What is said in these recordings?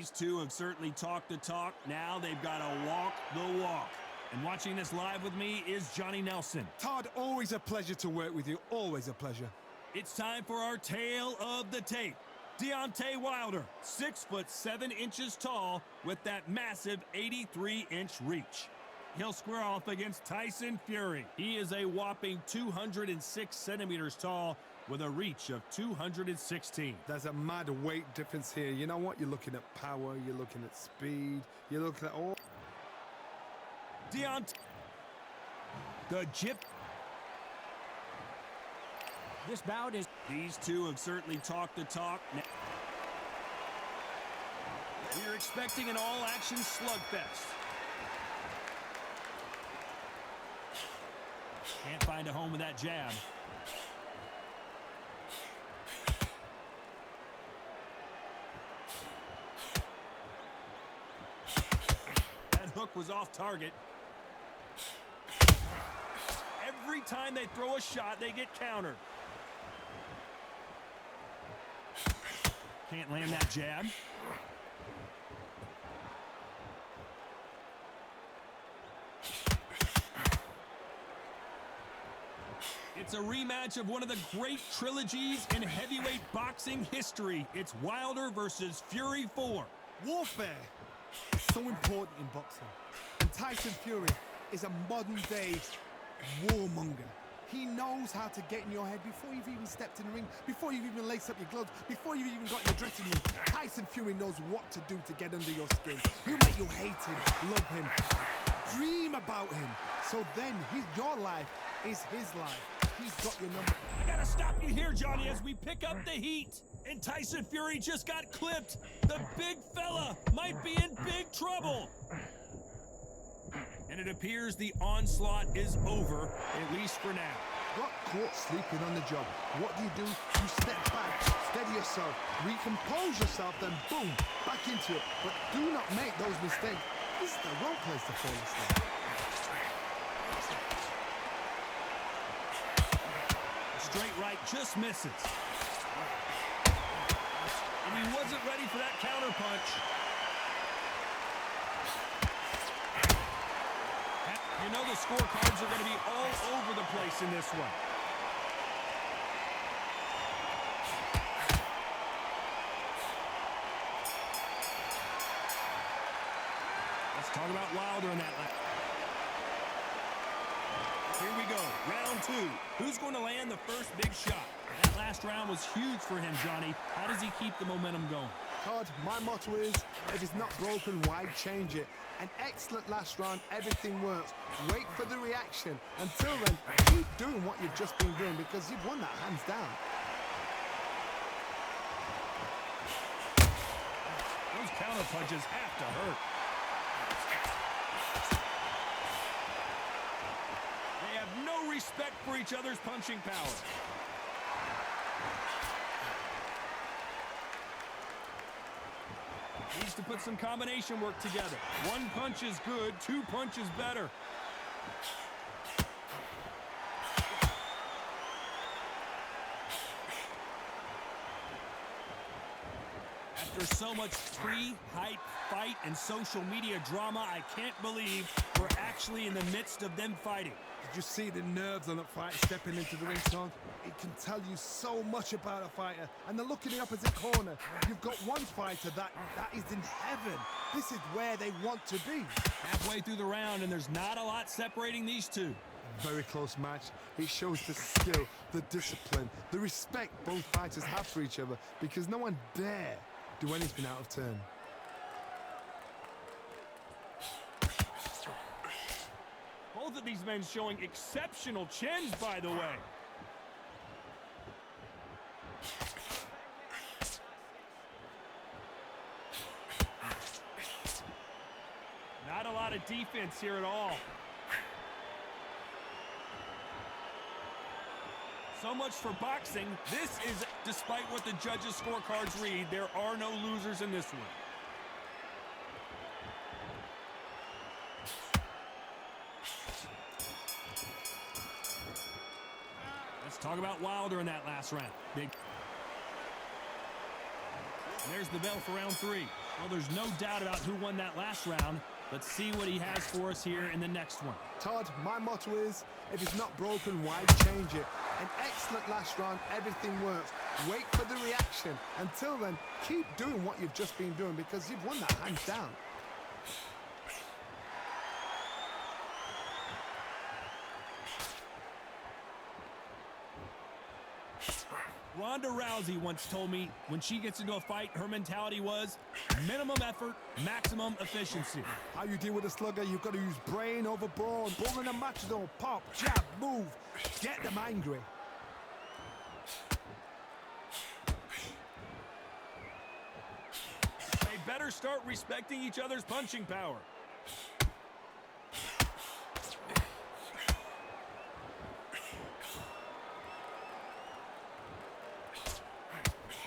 These two have certainly talked the talk. Now they've got to walk the walk. And watching this live with me is Johnny Nelson. Todd, always a pleasure to work with you. Always a pleasure. It's time for our tale of the tape. Deontey Wilder, 6'7" tall with that massive 83-inch reach. He'll square off against Tyson Fury. He is a whopping 206 centimeters tall with a reach of 216. There's a mad weight difference here. You know what? You're looking at power, you're looking at speed, you're looking at all. Deontey. The Gyp. This bout is... These two have certainly talked the talk. We're expecting an all-action slugfest. Can't find a home with that jab. That hook was off target. Every time they throw a shot, they get countered. Can't land that jab. It's a rematch of one of the great trilogies in heavyweight boxing history. It's Wilder versus Fury 4. Warfare is so important in boxing. And Tyson Fury is a modern-day warmonger. He knows how to get in your head before you've even stepped in the ring, before you've even laced up your gloves, before you've even got in the dressing room. Tyson Fury knows what to do to get under your skin. He'll make you hate him, love him, dream about him. So then your life is his life. He's got your number. I gotta stop you here, Johnny, as we pick up the heat. And Tyson Fury just got clipped. The big fella might be in big trouble. And it appears the onslaught is over, at least for now. Got caught sleeping on the job. What do? You step back, steady yourself, recompose yourself, then boom, back into it. But do not make those mistakes. This is the wrong place to fall asleep. Straight right just misses. And he wasn't ready for that counter punch. You know the scorecards are going to be all over the place in this one. Let's talk about Wilder in that lap. Here we go, round two. Who's going to land the first big shot? That last round was huge for him, Johnny. How does he keep the momentum going? Todd, my motto is, if it's not broken, why change it? An excellent last round, everything works. Wait for the reaction. Until then, keep doing what you've just been doing because you've won that hands down. Those counter punches have to hurt. They have no respect for each other's punching power. Needs to put some combination work together. One punch is good, two punches better. After so much pre-hype fight and social media drama, I can't believe we're actually in the midst of them fighting. Did you see the nerves on that fight stepping into the ring, Todd? It can tell you so much about a fighter. And the look in the opposite corner, you've got one fighter that is in heaven. This is where they want to be. Halfway through the round, and there's not a lot separating these two. Very close match. It shows the skill, the discipline, the respect both fighters have for each other because no one dare do anything out of turn. Both of these men showing exceptional chins, by the way. Not a lot of defense here at all. So much for boxing. This is, despite what the judges' scorecards read, there are no losers in this one. Let's talk about Wilder in that last round. There's the bell for round three. Well, there's no doubt about who won that last round. Let's see what he has for us here in the next one. Todd, my motto is, if it's not broken, why change it? An excellent last round, everything works. Wait for the reaction. Until then, keep doing what you've just been doing because you've won that hands down. Ronda Rousey once told me when she gets into a fight, her mentality was minimum effort, maximum efficiency. How you deal with a slugger, you've got to use brain over brawn. Bull in a matador, pop, jab, move. Get them angry. They better start respecting each other's punching power.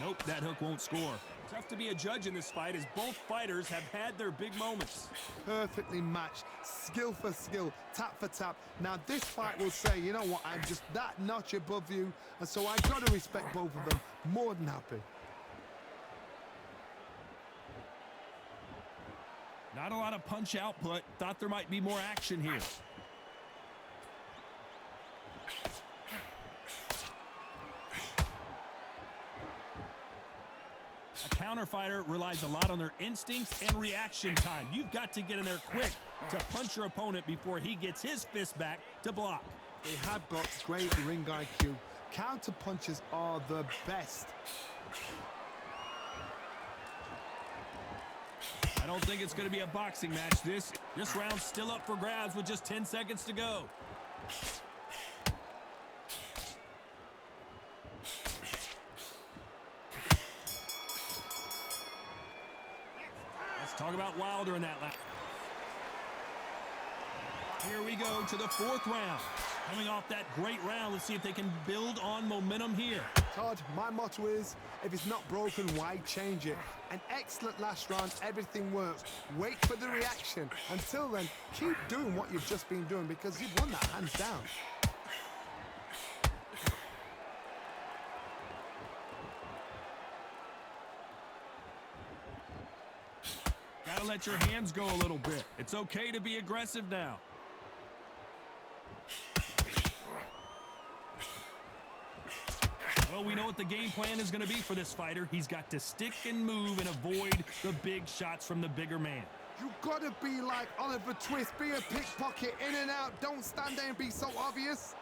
Nope, that hook won't score. Tough to be a judge in this fight as both fighters have had their big moments. Perfectly matched, skill for skill, tap for tap. Now this fight will say, you know what, I'm just that notch above you, and so I've got to respect both of them. More than happy. Not a lot of punch output. Thought there might be more action here. A counter fighter relies a lot on their instincts and reaction time. You've got to get in there quick to punch your opponent before he gets his fist back to block. They have got great ring IQ. Counter punches are the best. I don't think it's going to be a boxing match. This round's still up for grabs with just 10 seconds to go. Let's talk about Wilder in that lap. Here we go to the fourth round. Coming off that great round, let's see if they can build on momentum here. Todd, my motto is, if it's not broken, why change it? An excellent last round, everything works. Wait for the reaction. Until then, keep doing what you've just been doing because you've won that hands down. Gotta let your hands go a little bit. It's okay to be aggressive now. Well, we know what the game plan is going to be for this fighter. He's got to stick and move and avoid the big shots from the bigger man. You've got to be like Oliver Twist. Be a pickpocket, in and out. Don't stand there and be so obvious.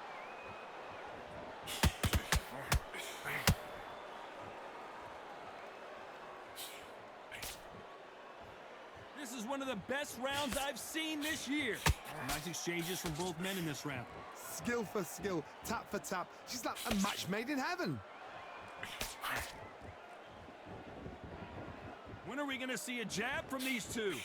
This is one of the best rounds I've seen this year. Nice exchanges from both men in this round. Skill for skill, tap for tap. She's like a match made in heaven. When are we going to see a jab from these two?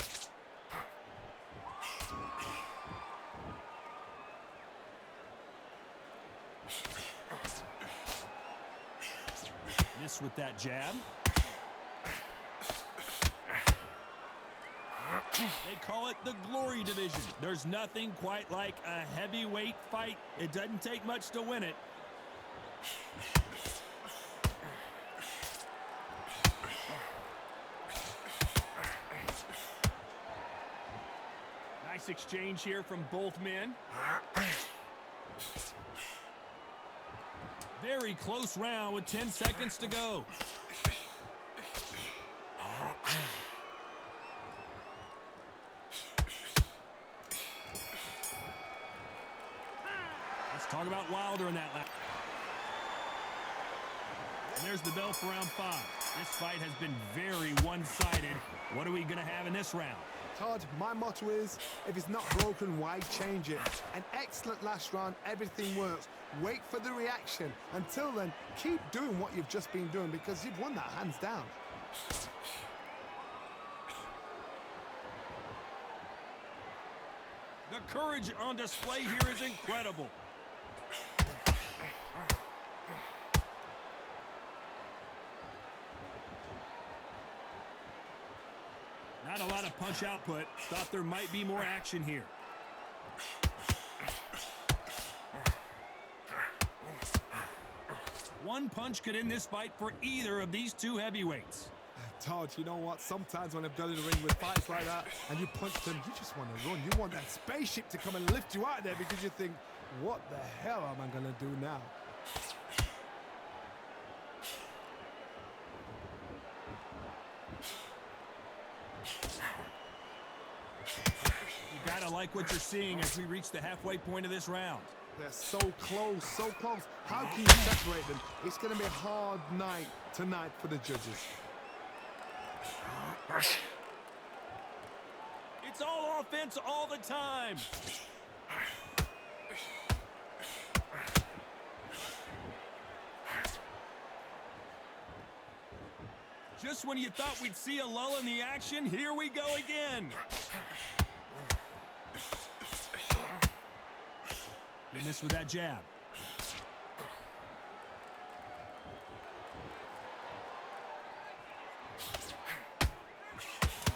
Miss with that jab. They call it the glory division. There's nothing quite like a heavyweight fight. It doesn't take much to win it. Nice exchange here from both men. Very close round with 10 seconds to go. Talk about Wilder in that lap. And there's the bell for round 5. This fight has been very one-sided. What are we going to have in this round? Todd, my motto is, if it's not broken, why change it? An excellent last round, everything works. Wait for the reaction. Until then, keep doing what you've just been doing because you've won that hands down. The courage on display here is incredible. Not a lot of punch output. Thought there might be more action here. One punch could end this fight for either of these two heavyweights. Todd, you know what? Sometimes when I've done in the ring with fights like that and you punch them, you just want to run. You want that spaceship to come and lift you out there because you think, what the hell am I going to do now? You gotta like what you're seeing as we reach the halfway point of this round. They're so close, so close. How can you separate them? It's going to be a hard night tonight for the judges. It's all offense all the time. Just when you thought we'd see a lull in the action, here we go again. He missed with that jab.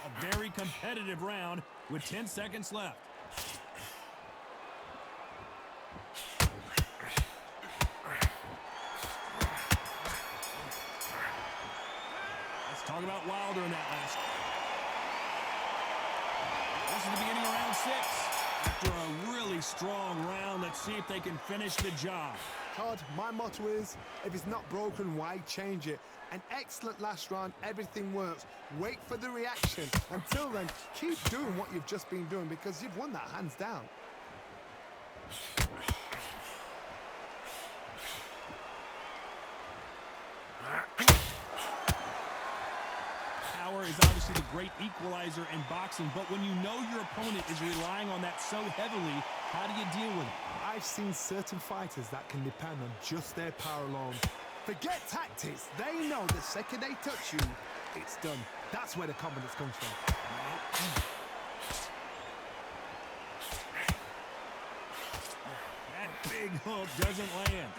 A very competitive round with 10 seconds left. Let's talk about Wilder in that last. This is the beginning of round 6. After a really strong round, let's see if they can finish the job. Todd, my motto is, if it's not broken, why change it? An excellent last round, everything works. Wait for the reaction. Until then, keep doing what you've just been doing because you've won that hands down. Power is obviously the great equalizer in boxing, but when you know your opponent is relying on that so heavily, how do you deal with it? I've seen certain fighters that can depend on just their power alone. Forget tactics. They know the second they touch you, it's done. That's where the confidence comes from. That big hook doesn't land.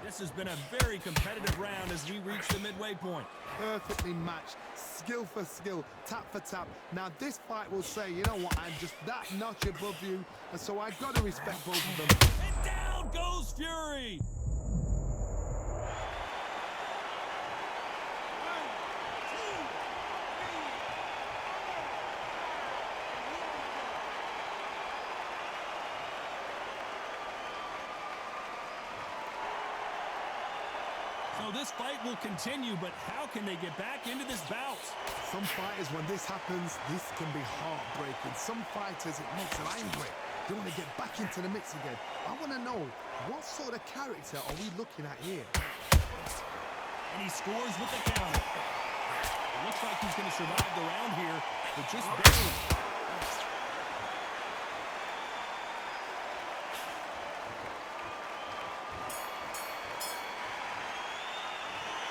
This has been a very competitive round as we reach the midway point. Perfectly matched, skill for skill, tap for tap. Now this fight will say, you know what, I'm just that notch above you, and so I've got to respect both of them. And down goes Fury! So this fight will continue, but how can they get back into this bout? Some fighters, when this happens, this can be heartbreaking. Some fighters, it makes them angry. They want to get back into the mix again. I want to know, what sort of character are we looking at here? And he scores with the counter. It looks like he's going to survive the round here, but just barely.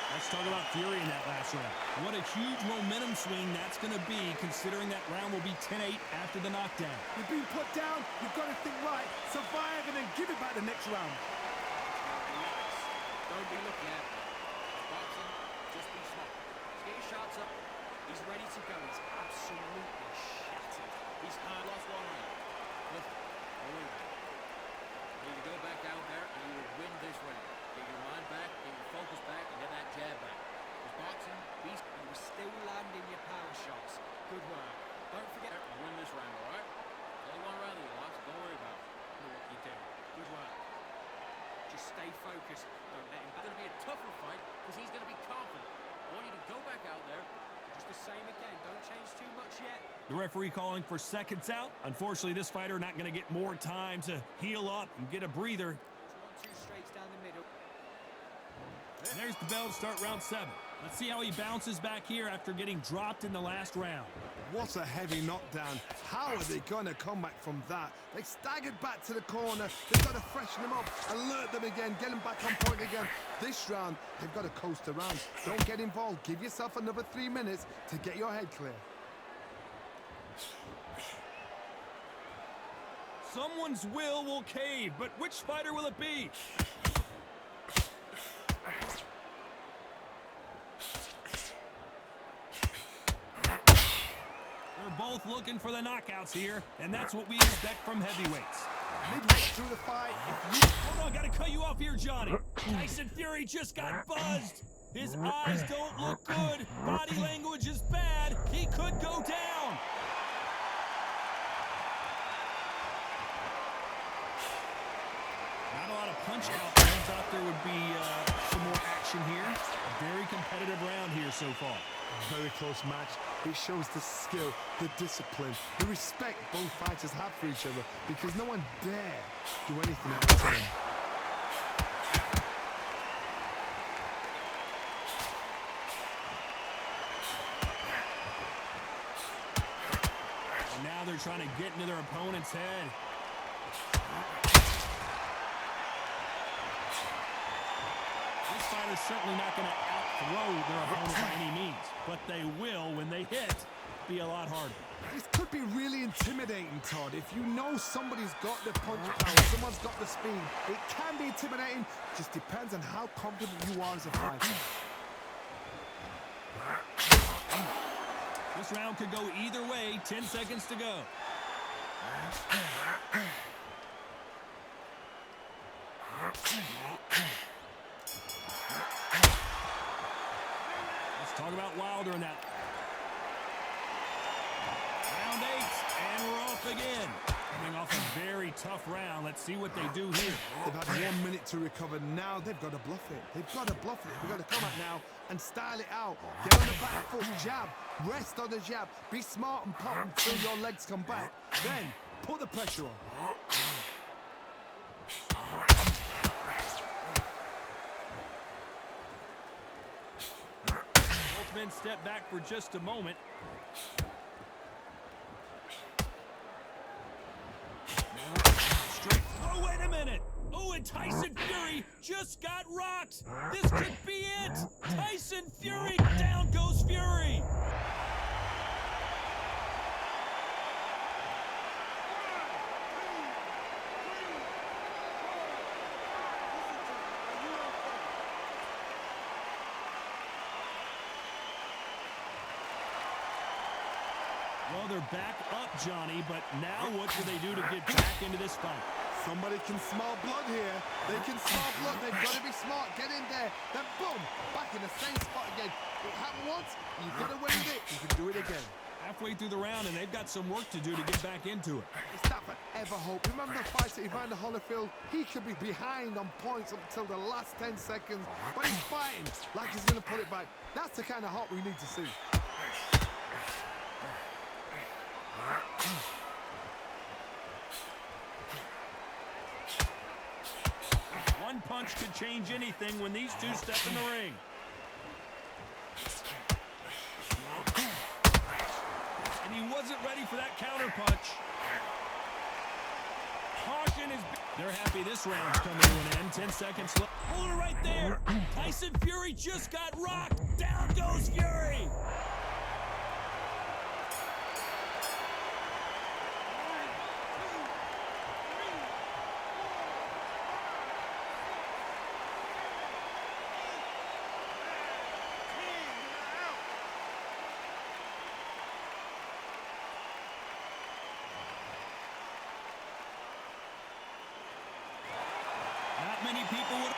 Let's talk about Fury in that last round. What a huge momentum swing that's going to be, considering that round will be 10-8 after the knockdown. You've been put down, you've got to think right, survive, and then give it back the next round. Don't be looking at it. Boxing, just be smart. Get your shots up. He's ready to go. He's absolutely shattered. He's hard lost one round. Nothing. Don't worry about it. You need to go back out there and you will win this round. Get your mind back, get your focus back, and get that jab back. Because boxing, beast, and you're still landing your power shots. Good work. Don't forget to win this round, alright? Only one round of you lost. Don't worry about it. Do what you do. Good work. Just stay focused. Don't let him. It's going to be a tougher fight because he's going to be confident. I want you to go back out there. Just the same again. Don't change too much yet. The referee calling for seconds out. Unfortunately, this fighter not going to get more time to heal up and get a breather. 1-2 straights down the middle. And there's the bell to start round 7. Let's see how he bounces back here after getting dropped in the last round. What a heavy knockdown. How are they going to come back from that? They staggered back to the corner. They've got to freshen them up, alert them again, get them back on point again. This round, they've got to coast around. Don't get involved. Give yourself another 3 minutes to get your head clear. Someone's will cave, but which fighter will it be? They're both looking for the knockouts here, and that's what we expect from heavyweights. midway through the fight, if you Hold on, gotta cut you off here, Johnny. Tyson Fury just got buzzed. His eyes don't look good. Body language is bad. He could go down. Not a lot of punch out there. I thought there would be some more action here. A very competitive round here so far. Very close match. It shows the skill, the discipline, the respect both fighters have for each other because no one dare do anything else to them. And now they're trying to get into their opponent's head. This fighter's certainly not going to outthrow their opponent by any means, but they will, when they hit, be a lot harder. This could be really intimidating, Todd. If you know somebody's got the punch power, someone's got the speed, it can be intimidating. Just depends on how confident you are as a fighter. This round could go either way. 10 seconds to go. Let's talk about Wilder in that. Round 8, and we're off again. Coming off a very tough round. Let's see what they do here. They've had 1 minute to recover. Now they've got to bluff it. They've got to bluff it. They've got to come out now and style it out. Get on the back foot, jab. Rest on the jab. Be smart and pop until your legs come back. Then put the pressure on. Both men step back for just a moment. Straight. Oh, wait a minute. Oh, and Tyson Fury just got rocked. This could be it. Tyson Fury. Down goes Fury. Well, they're back up, Johnny, but now what do they do to get back into this fight? Somebody can smell blood here. They can smell blood. They've got to be smart. Get in there. Then boom, back in the same spot again. It happened once. You get away with it. You can do it again. Halfway through the round, and they've got some work to do to get back into it. It's not forever hope. Remember the fight at Evander Holyfield? He could be behind on points up until the last 10 seconds, but he's fighting like he's going to put it back. That's the kind of hope we need to see. One punch could change anything when these two step in the ring. And he wasn't ready for that counter punch. Caution is... They're happy this round's coming to an end. 10 seconds left. Hold it right there. Tyson Fury just got rocked. Down goes Fury. Not many people would...